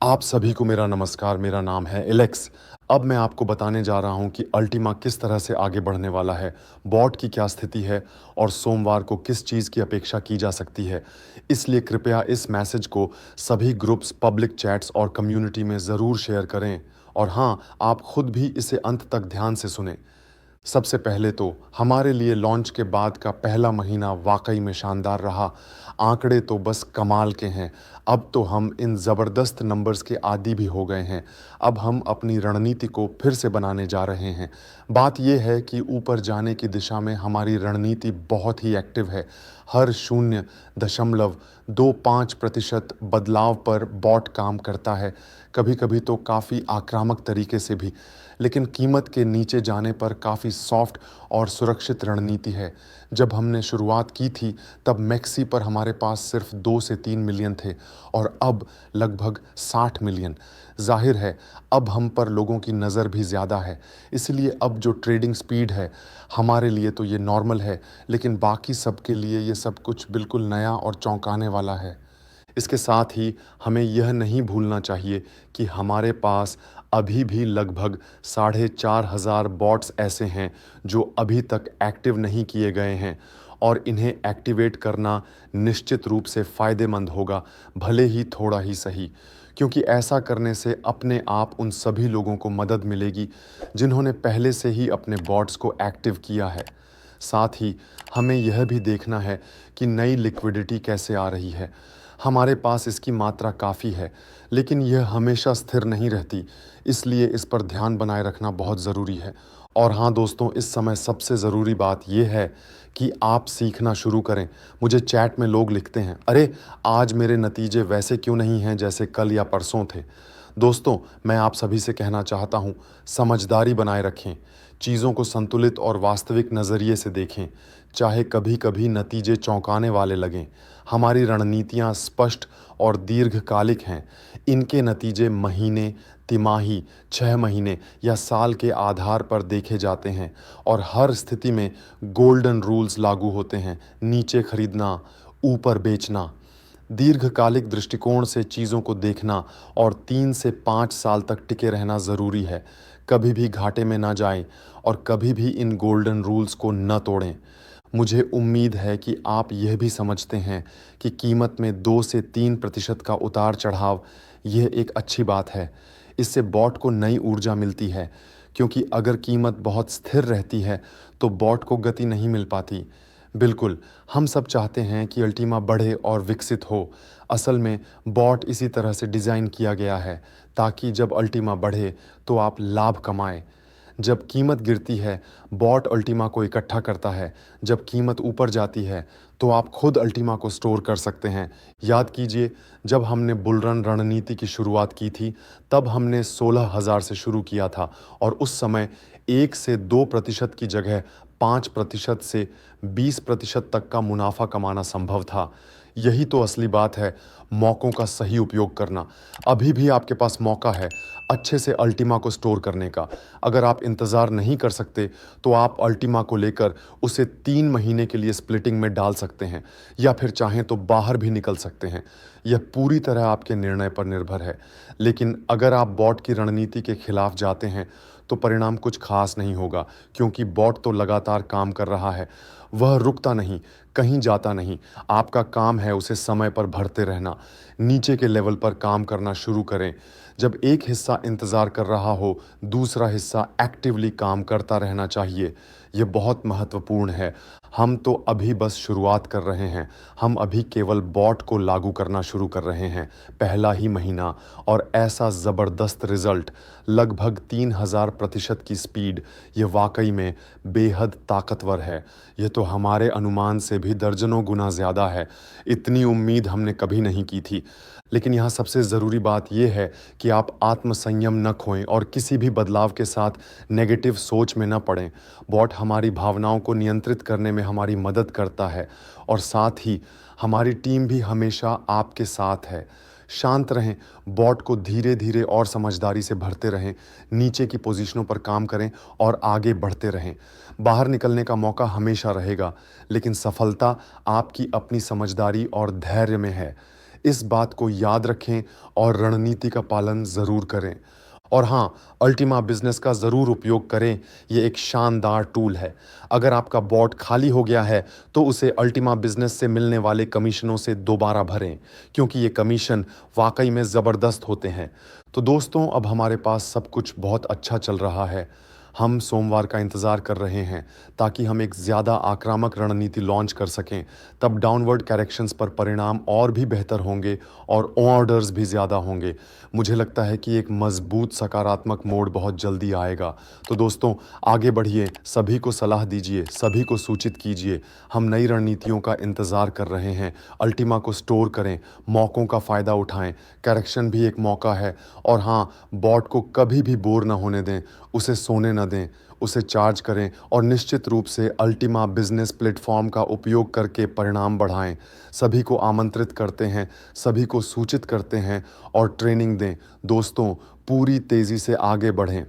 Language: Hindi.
आप सभी को मेरा नमस्कार, मेरा नाम है एलेक्स। अब मैं आपको बताने जा रहा हूं कि अल्टीमा किस तरह से आगे बढ़ने वाला है, बॉट की क्या स्थिति है और सोमवार को किस चीज़ की अपेक्षा की जा सकती है। इसलिए कृपया इस मैसेज को सभी ग्रुप्स, पब्लिक चैट्स और कम्युनिटी में ज़रूर शेयर करें। और हाँ, आप खुद भी इसे अंत तक ध्यान से सुनें। सबसे पहले तो हमारे लिए लॉन्च के बाद का पहला महीना वाकई में शानदार रहा। आंकड़े तो बस कमाल के हैं। अब तो हम इन ज़बरदस्त नंबर्स के आदी भी हो गए हैं। अब हम अपनी रणनीति को फिर से बनाने जा रहे हैं। बात यह है कि ऊपर जाने की दिशा में हमारी रणनीति बहुत ही एक्टिव है। हर 0.25% बदलाव पर बॉट काम करता है, कभी कभी तो काफ़ी आक्रामक तरीके से भी। लेकिन कीमत के नीचे जाने पर काफ़ी सॉफ्ट और सुरक्षित रणनीति है। जब हमने शुरुआत की थी तब मैक्सी पर हमारे पास सिर्फ 2 से 3 मिलियन थे और अब लगभग 60 मिलियन। जाहिर है अब हम पर लोगों की नज़र भी ज़्यादा है, इसलिए अब जो ट्रेडिंग स्पीड है हमारे लिए तो ये नॉर्मल है, लेकिन बाकी सब के लिए ये सब कुछ बिल्कुल नया और चौंकाने वाला है। इसके साथ ही हमें यह नहीं भूलना चाहिए कि हमारे पास अभी भी लगभग 4,500 बॉट्स ऐसे हैं जो अभी तक एक्टिव नहीं किए गए हैं और इन्हें एक्टिवेट करना निश्चित रूप से फ़ायदेमंद होगा, भले ही थोड़ा ही सही। क्योंकि ऐसा करने से अपने आप उन सभी लोगों को मदद मिलेगी जिन्होंने पहले से ही अपने बॉट्स को एक्टिव किया है। साथ ही हमें यह भी देखना है कि नई लिक्विडिटी कैसे आ रही है। हमारे पास इसकी मात्रा काफ़ी है, लेकिन यह हमेशा स्थिर नहीं रहती, इसलिए इस पर ध्यान बनाए रखना बहुत ज़रूरी है। और हाँ दोस्तों, इस समय सबसे ज़रूरी बात यह है कि आप सीखना शुरू करें। मुझे चैट में लोग लिखते हैं, अरे आज मेरे नतीजे वैसे क्यों नहीं हैं जैसे कल या परसों थे। दोस्तों, मैं आप सभी से कहना चाहता हूँ, समझदारी बनाए रखें, चीज़ों को संतुलित और वास्तविक नज़रिए से देखें। चाहे कभी कभी नतीजे चौंकाने वाले लगें, हमारी रणनीतियाँ स्पष्ट और दीर्घकालिक हैं। इनके नतीजे महीने, तिमाही, 6 महीने या साल के आधार पर देखे जाते हैं और हर स्थिति में गोल्डन रूल्स लागू होते हैं, नीचे खरीदना, ऊपर बेचना। दीर्घकालिक दृष्टिकोण से चीज़ों को देखना और 3 से 5 साल तक टिके रहना ज़रूरी है। कभी भी घाटे में ना जाएं और कभी भी इन गोल्डन रूल्स को न तोड़ें। मुझे उम्मीद है कि आप यह भी समझते हैं कि कीमत में 2 से 3% का उतार चढ़ाव यह एक अच्छी बात है। इससे बॉट को नई ऊर्जा मिलती है, क्योंकि अगर कीमत बहुत स्थिर रहती है तो बॉट को गति नहीं मिल पाती। बिल्कुल, हम सब चाहते हैं कि अल्टीमा बढ़े और विकसित हो। असल में बॉट इसी तरह से डिज़ाइन किया गया है ताकि जब अल्टीमा बढ़े तो आप लाभ कमाएं। जब कीमत गिरती है, बॉट अल्टीमा को इकट्ठा करता है। जब कीमत ऊपर जाती है तो आप खुद अल्टीमा को स्टोर कर सकते हैं। याद कीजिए, जब हमने बुल रन रणनीति की शुरुआत की थी तब हमने 16,000 से शुरू किया था और उस समय 1 से 2% की जगह 5% से 20% तक का मुनाफा कमाना संभव था। यही तो असली बात है, मौक़ों का सही उपयोग करना। अभी भी आपके पास मौका है अच्छे से अल्टीमा को स्टोर करने का। अगर आप इंतज़ार नहीं कर सकते तो आप अल्टीमा को लेकर उसे 3 महीने के लिए स्प्लिटिंग में डाल सकते हैं या फिर चाहें तो बाहर भी निकल सकते हैं। यह पूरी तरह आपके निर्णय पर निर्भर है। लेकिन अगर आप बॉट की रणनीति के खिलाफ जाते हैं तो परिणाम कुछ खास नहीं होगा, क्योंकि बॉट तो लगातार काम कर रहा है। वह रुकता नहीं, कहीं जाता नहीं। आपका काम है उसे समय पर भरते रहना। नीचे के लेवल पर काम करना शुरू करें। जब एक हिस्सा इंतज़ार कर रहा हो, दूसरा हिस्सा एक्टिवली काम करता रहना चाहिए। ये बहुत महत्वपूर्ण है। हम तो अभी बस शुरुआत कर रहे हैं। हम अभी केवल बॉट को लागू करना शुरू कर रहे हैं। पहला ही महीना और ऐसा ज़बरदस्त रिज़ल्ट, लगभग 3,000% की स्पीड। ये वाकई में बेहद ताकतवर है। ये तो हमारे अनुमान से भी दर्जनों गुना ज़्यादा है। इतनी उम्मीद हमने कभी नहीं की थी। लेकिन यहाँ सबसे ज़रूरी बात यह है कि आप आत्मसंयम न खोएं और किसी भी बदलाव के साथ नेगेटिव सोच में न पड़ें। बॉट हमारी भावनाओं को नियंत्रित करने में हमारी मदद करता है और साथ ही हमारी टीम भी हमेशा आपके साथ है। शांत रहें, बॉट को धीरे धीरे और समझदारी से भरते रहें, नीचे की पोजीशनों पर काम करें और आगे बढ़ते रहें। बाहर निकलने का मौका हमेशा रहेगा, लेकिन सफलता आपकी अपनी समझदारी और धैर्य में है। इस बात को याद रखें और रणनीति का पालन ज़रूर करें। और हाँ, अल्टीमा बिज़नेस का ज़रूर उपयोग करें, ये एक शानदार टूल है। अगर आपका बॉट खाली हो गया है, तो उसे अल्टीमा बिज़नेस से मिलने वाले कमीशनों से दोबारा भरें, क्योंकि ये कमीशन वाक़ई में ज़बरदस्त होते हैं। तो दोस्तों, अब हमारे पास सब कुछ बहुत अच्छा चल रहा है। हम सोमवार का इंतज़ार कर रहे हैं ताकि हम एक ज़्यादा आक्रामक रणनीति लॉन्च कर सकें। तब डाउनवर्ड करेक्शंस पर परिणाम और भी बेहतर होंगे और ऑर्डर्स भी ज़्यादा होंगे। मुझे लगता है कि एक मज़बूत सकारात्मक मोड़ बहुत जल्दी आएगा। तो दोस्तों, आगे बढ़िए, सभी को सलाह दीजिए, सभी को सूचित कीजिए। हम नई रणनीतियों का इंतज़ार कर रहे हैं। अल्टीमा को स्टोर करें, मौक़ों का फ़ायदा उठाएँ। करेक्शन भी एक मौका है। और हाँ, बॉट को कभी भी बोर ना होने दें, उसे सोने ना दें, उसे चार्ज करें और निश्चित रूप से अल्टीमा बिज़नेस प्लेटफ़ॉर्म का उपयोग करके परिणाम बढ़ाएँ। सभी को आमंत्रित करते हैं, सभी को सूचित करते हैं और ट्रेनिंग दें। दोस्तों, पूरी तेज़ी से आगे बढ़ें।